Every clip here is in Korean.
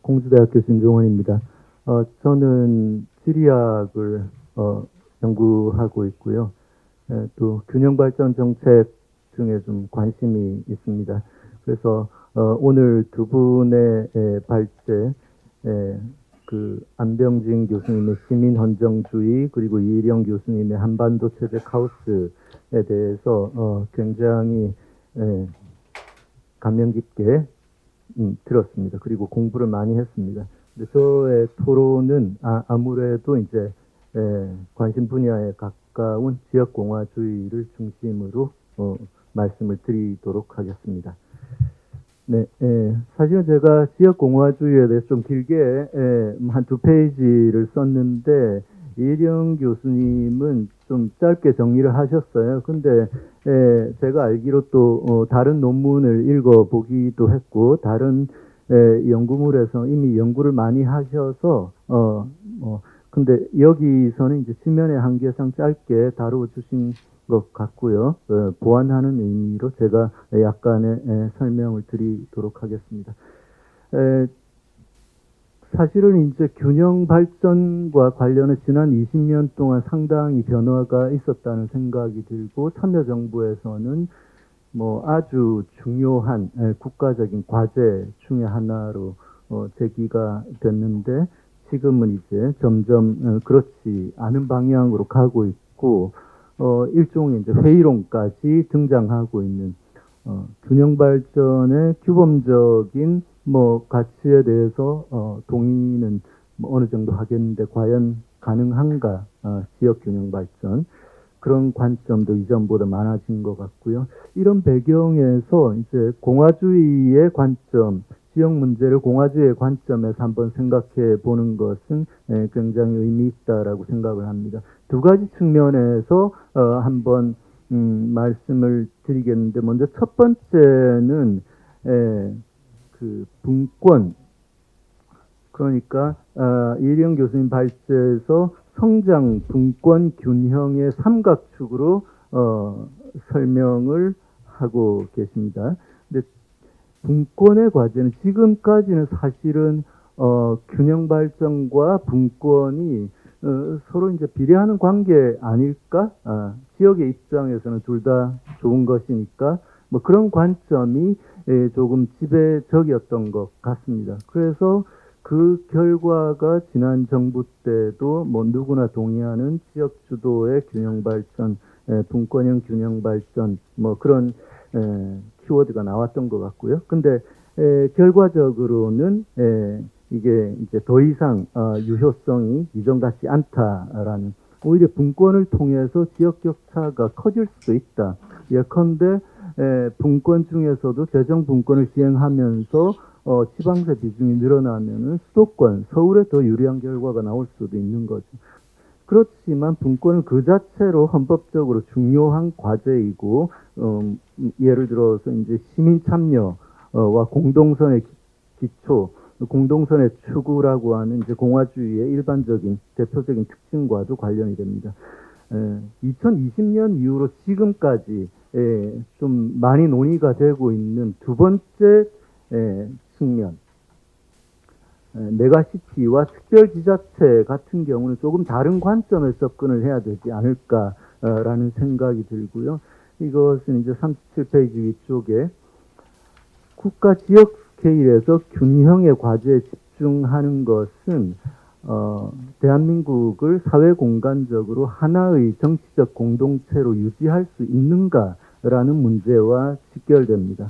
공주대학교 신종원입니다. 저는 지리학을 연구하고 있고요. 또 균형발전 정책 등에 좀 관심이 있습니다. 그래서 오늘 두 분의 발제, 안병진 교수님의 시민헌정주의 그리고 이일영 교수님의 한반도 체제 카오스에 대해서 굉장히 감명 깊게 들었습니다. 그리고 공부를 많이 했습니다. 근데 저의 토론은 아무래도 이제 관심 분야에 가까운 지역공화주의를 중심으로 말씀을 드리도록 하겠습니다. 네, 사실은 제가 지역공화주의에 대해서 좀 길게 한 2페이지를 썼는데 이일영 교수님은 좀 짧게 정리를 하셨어요. 근데 제가 알기로 또 다른 논문을 읽어보기도 했고 다른 연구물에서 이미 연구를 많이 하셔서 근데 여기서는 이제 시면의 한계상 짧게 다루어 주신 것 같고요. 보완하는 의미로 제가 약간의 설명을 드리도록 하겠습니다. 사실은 이제 균형 발전과 관련해 지난 20년 동안 상당히 변화가 있었다는 생각이 들고 참여정부에서는 아주 중요한 국가적인 과제 중에 하나로 제기가 됐는데 지금은 이제 점점 그렇지 않은 방향으로 가고 있고 일종의 이제 회의론까지 등장하고 있는 균형 발전의 규범적인 가치에 대해서 동의는 어느 정도 하겠는데 과연 가능한가? 지역 균형 발전 그런 관점도 이전보다 많아진 것 같고요. 이런 배경에서 이제 공화주의의 관점, 지역 문제를 공화주의의 관점에서 한번 생각해 보는 것은 굉장히 의미 있다라고 생각을 합니다. 두 가지 측면에서 한번 말씀을 드리겠는데 먼저 첫 번째는 분권, 그러니까 이일영 교수님 발제에서 성장, 분권, 균형의 삼각축으로 설명을 하고 계십니다. 근데 분권의 과제는 지금까지는 사실은 균형 발전과 분권이 서로 이제 비례하는 관계 아닐까? 지역의 입장에서는 둘 다 좋은 것이니까 그런 관점이 조금 지배적이었던 것 같습니다. 그래서 그 결과가 지난 정부 때도 누구나 동의하는 지역 주도의 균형 발전, 분권형 균형 발전 그런 키워드가 나왔던 것 같고요. 근데 결과적으로는 이게 이제 더 이상 유효성이 이전 같지 않다라는, 오히려 분권을 통해서 지역 격차가 커질 수도 있다. 예컨대 분권 중에서도 재정 분권을 시행하면서 지방세 비중이 늘어나면은 수도권, 서울에 더 유리한 결과가 나올 수도 있는 거죠. 그렇지만 분권은 그 자체로 헌법적으로 중요한 과제이고, 예를 들어서 이제 시민 참여와 공동선의 기초, 공동선의 추구라고 하는 이제 공화주의의 일반적인 대표적인 특징과도 관련이 됩니다. 2020년 이후로 지금까지 좀 많이 논의가 되고 있는 두 번째 측면, 메가시티와 특별지자체 같은 경우는 조금 다른 관점에서 접근을 해야 되지 않을까라는 생각이 들고요. 이것은 이제 37페이지 위쪽에 국가 지역 스케일에서 균형의 과제에 집중하는 것은 대한민국을 사회 공간적으로 하나의 정치적 공동체로 유지할 수 있는가라는 문제와 직결됩니다.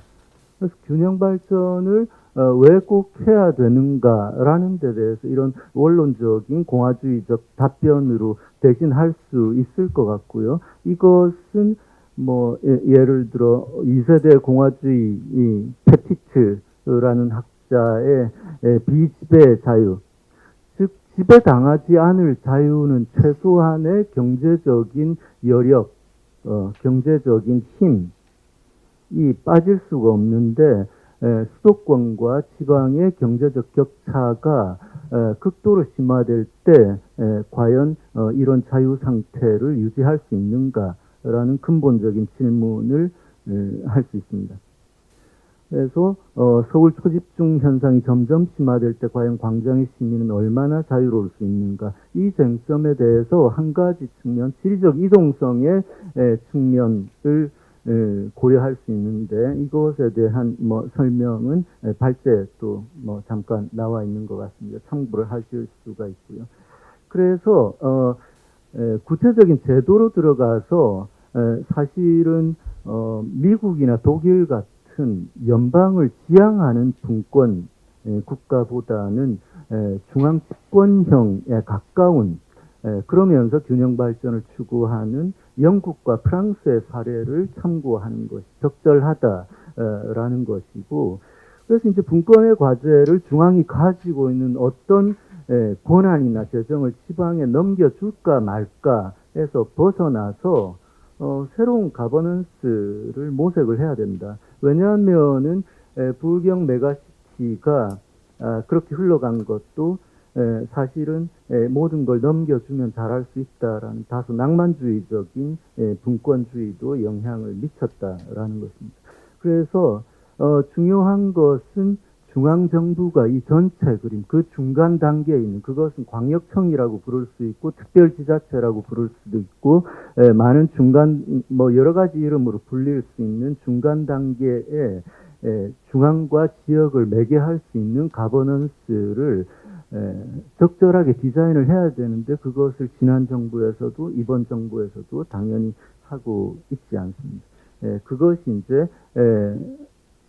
그래서 균형 발전을 왜 꼭 해야 되는가라는 데 대해서 이런 원론적인 공화주의적 답변으로 대신할 수 있을 것 같고요. 이것은 예를 들어 2세대 공화주의 페티트라는 학자의 비지배 자유, 즉 지배당하지 않을 자유는 최소한의 경제적인 여력, 경제적인 힘이 빠질 수가 없는데 수도권과 지방의 경제적 격차가 극도로 심화될 때 과연 이런 자유 상태를 유지할 수 있는가라는 근본적인 질문을 할 수 있습니다. 그래서 서울 초집중 현상이 점점 심화될 때 과연 광장의 시민은 얼마나 자유로울 수 있는가, 이 쟁점에 대해서 한 가지 측면, 지리적 이동성의 측면을 고려할 수 있는데, 이것에 대한 설명은 발제에 또 잠깐 나와 있는 것 같습니다. 참고를 하실 수가 있고요. 그래서 구체적인 제도로 들어가서 사실은 미국이나 독일 같은 연방을 지향하는 분권 국가보다는 중앙 집권형에 가까운, 그러면서 균형 발전을 추구하는 영국과 프랑스의 사례를 참고하는 것이 적절하다라는 것이고, 그래서 이제 분권의 과제를 중앙이 가지고 있는 어떤 권한이나 재정을 지방에 넘겨줄까 말까에서 벗어나서 새로운 가버넌스를 모색을 해야 된다. 왜냐하면은 불경 메가시티가 그렇게 흘러간 것도 사실은 모든 걸 넘겨주면 잘할 수 있다라는 다소 낭만주의적인 분권주의도 영향을 미쳤다라는 것입니다. 그래서 중요한 것은 중앙정부가 이 전체 그림, 그 중간 단계에 있는, 그것은 광역청이라고 부를 수 있고 특별지자체라고 부를 수도 있고 많은 중간 여러 가지 이름으로 불릴 수 있는 중간 단계에 중앙과 지역을 매개할 수 있는 가버넌스를 적절하게 디자인을 해야 되는데, 그것을 지난 정부에서도 이번 정부에서도 당연히 하고 있지 않습니다. 그것이 이제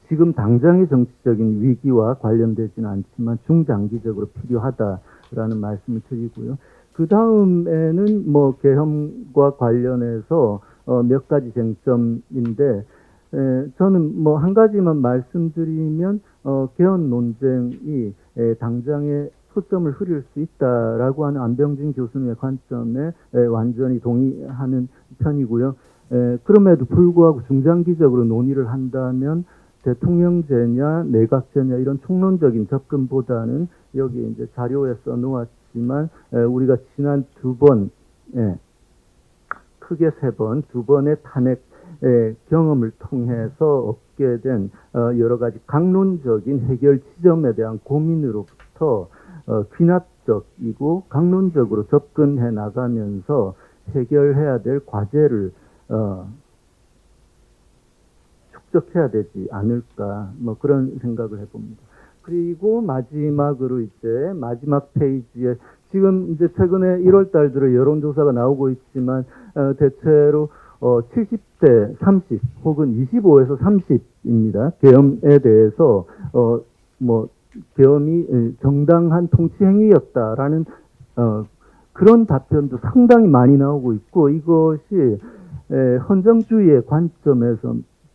지금 당장의 정치적인 위기와 관련되지는 않지만 중장기적으로 필요하다라는 말씀을 드리고요. 그 다음에는 계엄과 관련해서 몇 가지 쟁점인데, 저는 한 가지만 말씀드리면 개헌 논쟁이 당장에 초점을 흐릴 수 있다라고 하는 안병진 교수님의 관점에 완전히 동의하는 편이고요. 그럼에도 불구하고 중장기적으로 논의를 한다면 대통령제냐 내각제냐 이런 총론적인 접근보다는, 여기 이제 자료에 써놓았지만 우리가 지난 두 번, 크게 세 번, 두 번의 탄핵 경험을 통해서 얻게 된 여러 가지 강론적인 해결 지점에 대한 고민으로부터 귀납적이고 강론적으로 접근해 나가면서 해결해야 될 과제를 축적해야 되지 않을까, 그런 생각을 해봅니다. 그리고 마지막으로 이제 마지막 페이지에 지금 이제 최근에 1월 달 들어 여론조사가 나오고 있지만 대체로 70대 30 혹은 25에서 30입니다. 계엄에 대해서 계엄이 정당한 통치 행위였다라는 그런 답변도 상당히 많이 나오고 있고, 이것이 헌정주의의 관점에서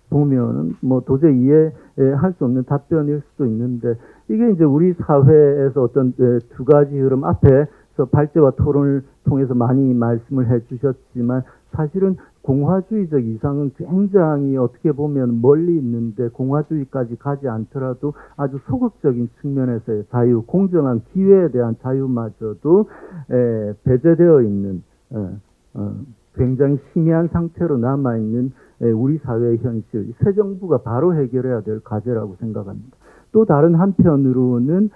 보면은 도저히 이해할 수 없는 답변일 수도 있는데, 이게 이제 우리 사회에서 어떤 두 가지 흐름, 앞에서 발제와 토론을 통해서 많이 말씀을 해주셨지만, 사실은 공화주의적 이상은 굉장히 어떻게 보면 멀리 있는데, 공화주의까지 가지 않더라도 아주 소극적인 측면에서의 자유, 공정한 기회에 대한 자유마저도 배제되어 있는 굉장히 희미한 상태로 남아있는 우리 사회의 현실, 새 정부가 바로 해결해야 될 과제라고 생각합니다. 또 다른 한편으로는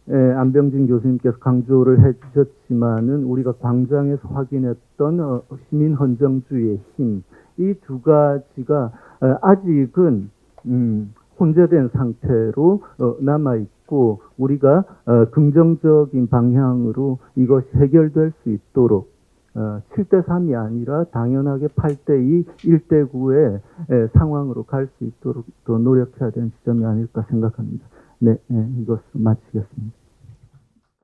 안병진 교수님께서 강조를 해주셨지만은 우리가 광장에서 확인했던 시민 헌정주의의 힘, 이 두 가지가 아직은 혼재된 상태로 남아 있고, 우리가 긍정적인 방향으로 이것이 해결될 수 있도록 7대3이 아니라 당연하게 8대2, 1대9의 상황으로 갈 수 있도록 더 노력해야 되는 시점이 아닐까 생각합니다. 네, 이것을 마치겠습니다.